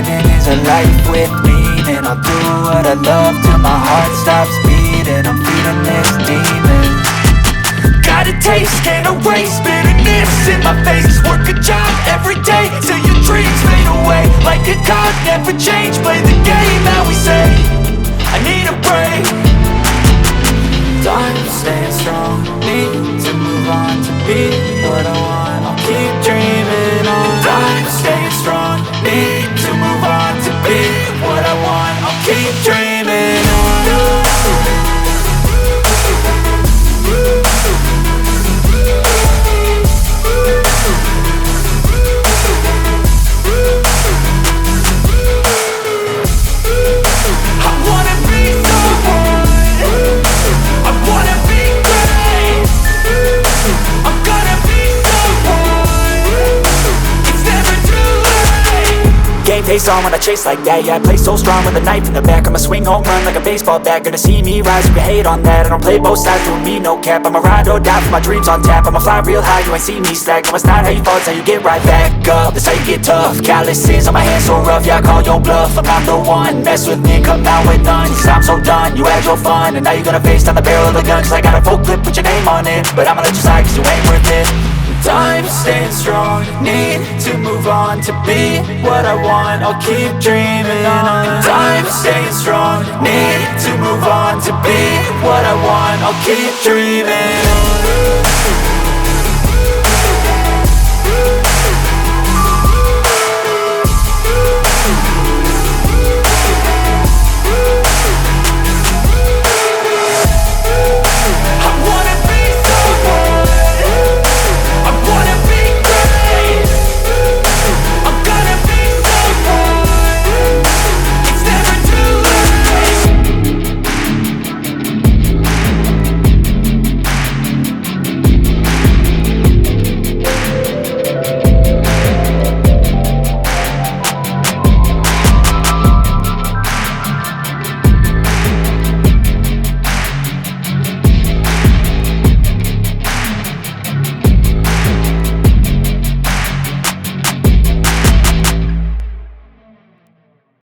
living is a life with meaning. I'll do what I love till my heart stops beating. I'm feeding this demon. Got a taste, can't erase bitterness in my face. Work a job every day till your dreams fade away. Like a card, never change, play the game that we say. I need a break. Time staying strong, need to move on to be what I want. I'll keep dreaming on. Time staying strong, need to move on to be what I want. I'll keep dreaming on. Game face on when I chase like that. Yeah, I play so strong with a knife in the back. I'ma swing home run like a baseball bat. Gonna see me rise, you can hate on that. I don't play both sides, doing me no cap. I'ma ride or die for my dreams on tap. I'ma fly real high, you ain't see me slack. No, it's not how you fall, it's how you get right back up. That's how you get tough. Calluses on my hands so rough, yeah, I call your bluff. I'm not the one, mess with me, come out with none. Cause I'm so done, you had your fun. And now you're gonna face down the barrel of the gun. Cause I got a full clip, put your name on it. But I'ma let you slide cause you ain't worth it. Time staying strong, need to move on to be what I want. I'll keep dreaming on. Time staying strong, need to move on to be what I want. I'll keep dreaming on.